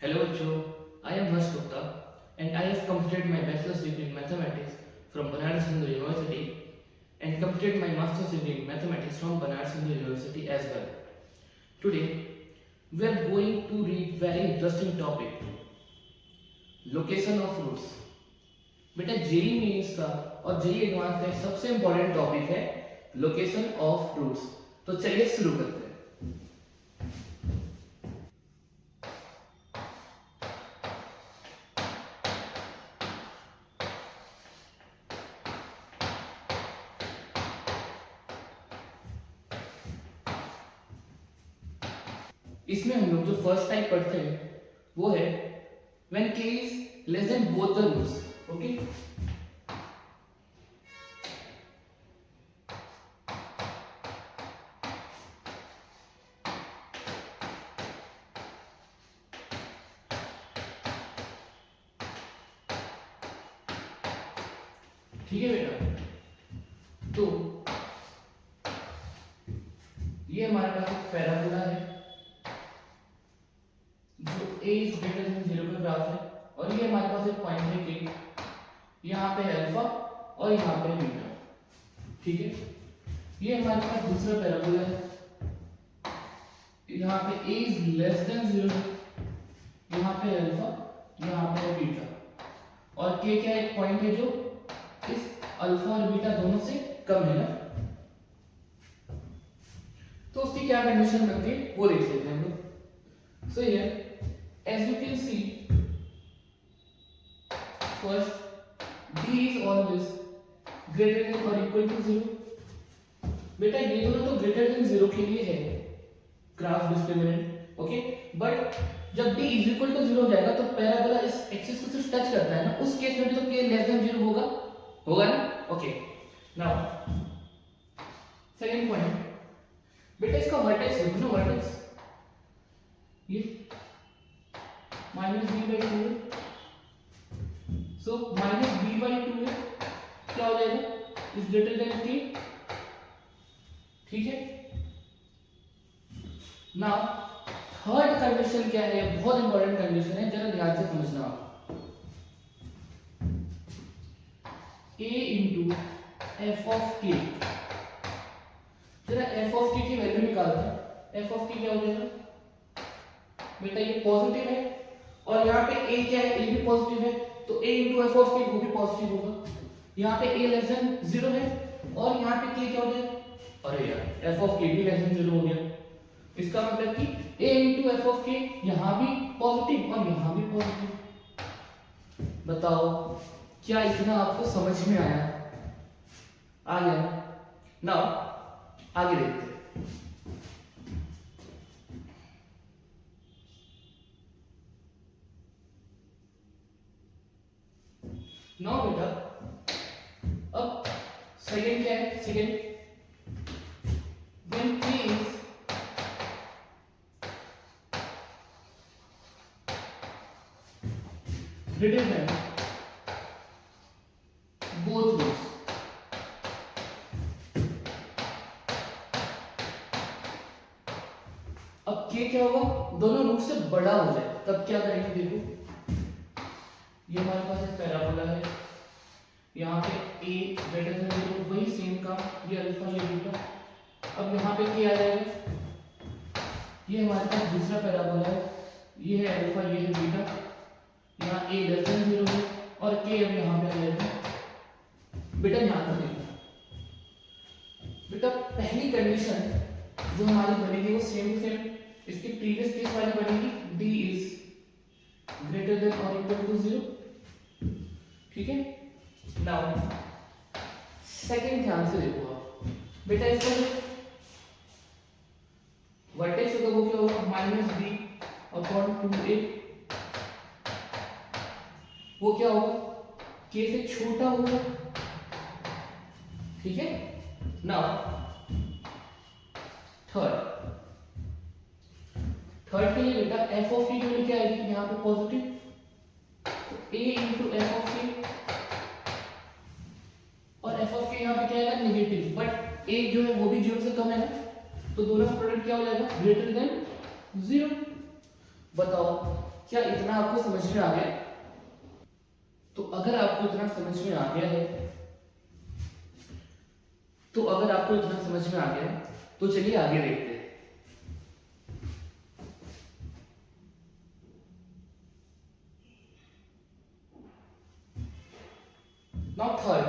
Hello बच्चों, I am Harsh Gupta and I have completed my bachelor's degree in mathematics from Banaras Hindu University and completed my master's degree in mathematics from Banaras Hindu University as well. Today we are going to read very interesting topic, location of roots. बेटा JEE mains का और JEE advance का एक सबसे important topic है location of roots. तो चलिए शुरू करते हैं। इसमें हम लोग जो फर्स्ट टाइप पढ़ते हैं वो है when k is less than both the roots. Okay, ठीक है बेटा। तो ये हमारे पास एक पैराबोला है जो a इज ग्रेटर देन 0 का ग्राफ है और ये हमारे पास एक पॉइंट है k, यहाँ पे है अल्फा और यहाँ पे बीटा। ठीक है, ये हमारे पास दूसरा पैराबोला है, यहाँ पे a इज लेस देन 0, यहाँ पे अल्फा, यहाँ पे बीटा और k क्या एक पॉइंट है जो इस अल्फा और बीटा दोनों से कम है ना। तो उसकी क्या कंडीशन बनती है वो देख लेते हैं हम लोग। So here as you can see, first d is always greater than or equal to 0। बेटा ये दोनों तो ग्रेटर देन 0 के लिए है ग्राफ डिस्क्रिमिनेंट। ओके, बट जब d इज इक्वल टू 0 हो जाएगा तो पैराबोला इस एक्सिस को सिर्फ टच करता है ना, उस केस में भी तो k लेस देन 0 होगा ना। ओके, नाउ सेकंड पॉइंट, बेटा इसका वर्टेक्स देखो ना, वर्टेक्स ये माइनस बी बाई टू है, so minus B by two है, क्या हो जाएगा इज ग्रेटर देन के। ठीक है, नाउ थर्ड कंडीशन क्या है, बहुत इंपॉर्टेंट कंडीशन है, जरा ध्यान से समझना आप। a इंटू एफ ऑफ के, जरा एफ ऑफ के की वैल्यू निकालते हैं। एफ ऑफ के क्या हो जाएगा बेटा, ये पॉजिटिव है और यहाँ पे a क्या है, a भी पॉजिटिव है, तो a इंटू एफ ऑफ के वो भी पॉजिटिव होगा। यहाँ पे a लेस देन 0 है और यहाँ पे k क्या हो जाएगा, अरे यार एफ ऑफ के भी लेस देन 0 हो गया। इसका मतलब कि a इंटू एफ ऑफ के यहाँ भी पॉजिटिव और यहाँ भी पॉजिटिव। बताओ क्या इतना आपको समझ में आया? आ गया। नाउ आगे देखते हैं। नाउ बेटा अब सेकंड क्या है, second when k is greater than both roots. अब k क्या होगा, दोनों रूट से बड़ा हो जाए तब क्या करेंगे, देखो ये हमारे पास एक पैराबोला है, यहाँ पे a ग्रेटर देन 0, वही सेम काम, ये अल्फा ये बीटा। अब यहाँ पे k आ जाएगा, ये हमारे पास दूसरा पैराबोला है, ये है अल्फा ये है बीटा, यहाँ a लेस देन 0 है और k अब यहाँ पे आ जाएगा। बेटा ध्यान से देखना, बेटा पहली कंडीशन जो हमारी बनेगी वो सेम टू सेम इसकी प्रीवियस केस वाली बनेगी, d इज ग्रेटर देन और इक्वल टू 0। ठीक है, नाउ सेकंड ध्यान से देखो आप, बेटा इसका जो वर्टेक्स होगा वो क्या होगा, माइनस बी अपॉन 2a, वो क्या होगा k से छोटा होगा। ठीक है, नाउ थर्ड के लिए बेटा एफ ऑफ की वैल्यू क्या आएगी, यहाँ पे पॉजिटिव, तो a इंटू एफ ऑफ के और एफ ऑफ के यहाँ पे क्या आएगा नेगेटिव, बट a जो है वो भी 0 से कम है ना, तो दोनों का प्रोडक्ट क्या हो जाएगा ग्रेटर देन 0। बताओ क्या इतना आपको समझ में आ गया? तो अगर आपको इतना समझ में आ गया है तो चलिए आगे देखते हैं। Now third,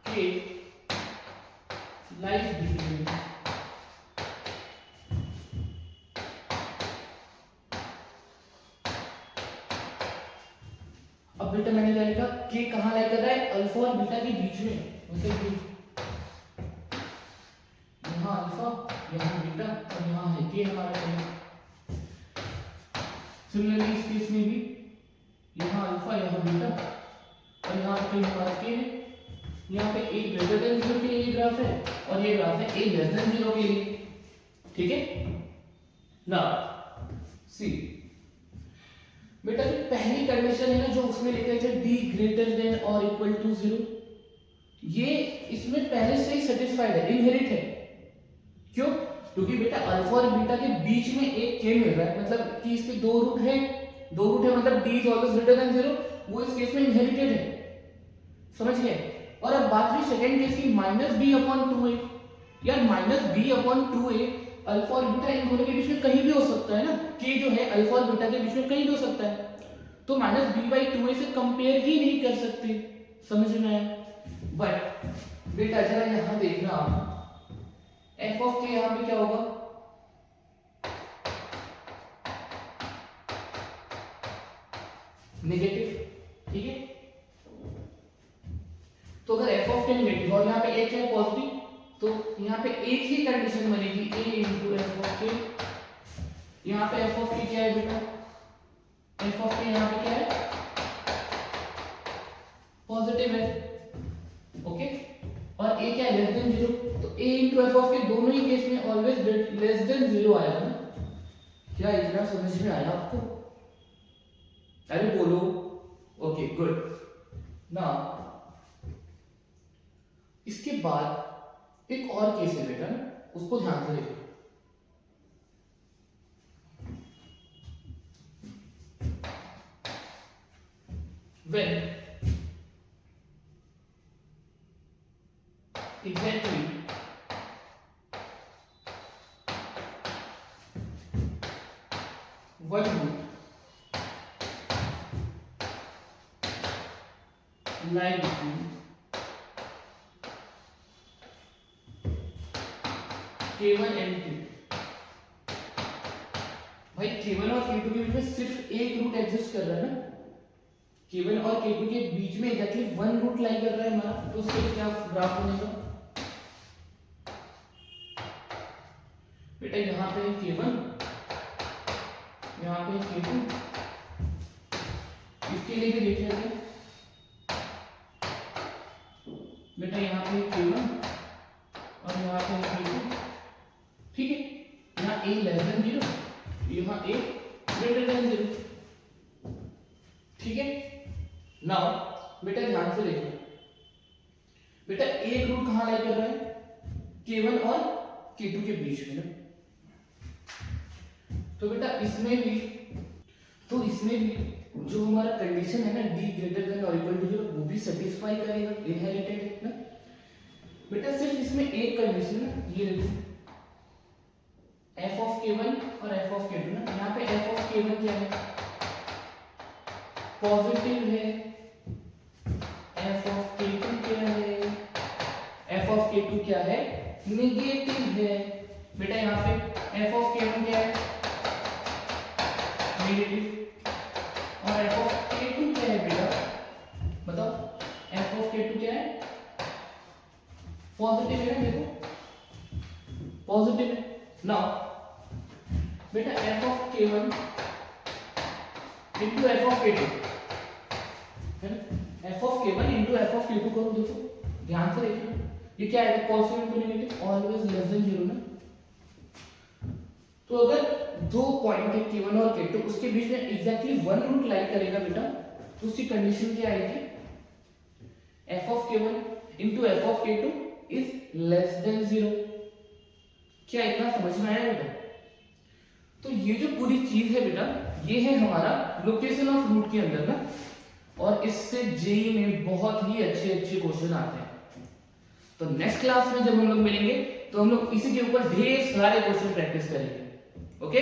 k lies between अब बेटा मैंने क्या लिखा, k कहां लाई कर रहा है? अल्फा और बीटा के बीच में, मतलब यहाँ अल्फा, यहाँ बीटा और यहाँ है k हमारा कहीं। सिमिलरली इस केस में भी यहाँ अल्फा, यहाँ बीटा और यहाँ पे हमारा k है। यहाँ पे a ग्रेटर देन 0 के लिए ये ग्राफ है और ये ग्राफ है a लेस देन 0 के लिए। ठीक है ना? सी बेटा जो पहली कंडीशन है ना, जो उसमें लिखे थे d ग्रेटर देन और इक्वल टू 0, ये इसमें पहले से ही सेटिस्फाइड है, इनहेरिट है। क्यों? क्योंकि बेटा अल्फा और बीटा के बीच में एक k मिल रहा है, मतलब कि इसके दो रूट है मतलब d is always greater than 0, वो इस केस में इनहेरिटेड है। समझ गए? और अब बात हुई सेकंड केस की, -b/2a। यार -b/2a अल्फा और बीटा इन दोनों के बीच में कहीं भी हो सकता है ना, k जो है अल्फा और बीटा के बीच में कहीं भी हो सकता है, तो -b/2a से कंपेयर ही नहीं कर सकते। समझ में आया? बट बेटा जरा यहां देखना आप, f ऑफ k यहां पे क्या होगा? नेगेटिव। ठीक है, तो अगर f ऑफ k नेगेटिव और यहाँ पे a क्या है? पॉजिटिव, तो यहाँ पे एक ही कंडीशन बनेगी, a इंटू एफ ऑफ के। यहाँ पे f ऑफ k क्या है बेटा? f ऑफ k यहाँ पे क्या है? पॉजिटिव है। ओके, और a क्या है? लेस देन 0, तो a into F of k दोनों ही केस में ऑलवेज लेस देन 0 आएगा ना। क्या इतना समझ में आया आपको? अरे बोलो। Okay good. ना इसके बाद एक और केस है बेटा, उसको ध्यान से देखो। When exactly one root lie between k1 and k2। भाई k1 और k2 के बीच में सिर्फ एक रूट एग्जिस्ट कर रहा है ना, k1 और k2 के बीच में एग्जैक्टली वन रूट लाई कर रहा है हमारा, तो उसके क्या ग्राफ बनेगा बेटा? यहाँ पे k1, यहाँ पे k2, इसके लिए भी देख लेते हैं बेटा। यहाँ पे k1 और यहाँ पे k2। ठीक है, यहाँ a लेस देन 0, यहाँ a ग्रेटर देन 0। ठीक है, नाउ बेटा ध्यान से देखो, बेटा एक रूट कहां लाई कर रहा है? k1 और k2 के बीच में ना, तो बेटा इसमें भी जो हमारा कंडीशन है ना, d ग्रेटर देन और इक्वल टू 0, वो भी सेटिस्फाई करेगा, इनहेरिटेड है ना बेटा। सिर्फ इसमें एक कंडीशन ना, ये देखो f ऑफ k1 और f ऑफ k2 ना, यहाँ पे f ऑफ k1 क्या है? पॉजिटिव है। f ऑफ k2 क्या है? f ऑफ k2 क्या है? नेगेटिव है बेटा। यहाँ पे f ऑफ k1 क्या है? नेगेटिव, और f ऑफ k2 क्या है बेटा? बताओ, f ऑफ k2 क्या है? पॉजिटिव है ना, देखो पॉजिटिव है। नाउ बेटा f of k1 into f of k2 है ना, f of k1 into f of k2 करो, देखो ध्यान से देखो, ये क्या है? Positive into negative, always less than 0 ना। तो अगर दो पॉइंट है k1 और k2, उसके बीच में एग्जैक्टली वन रूट लाई करेगा बेटा, तो उसकी कंडीशन क्या आएगी? f of k1 into f of k2 is less then 0। क्या इतना समझ में आया बेटा? तो ये जो पूरी चीज है बेटा, ये है हमारा लोकेशन ऑफ रूट के अंदर ना, और इससे जेई में बहुत ही अच्छे अच्छे क्वेश्चन आते हैं। तो नेक्स्ट क्लास में जब हम लोग मिलेंगे तो हम लोग इसी के ऊपर ढेर सारे क्वेश्चन प्रैक्टिस करेंगे। ओके।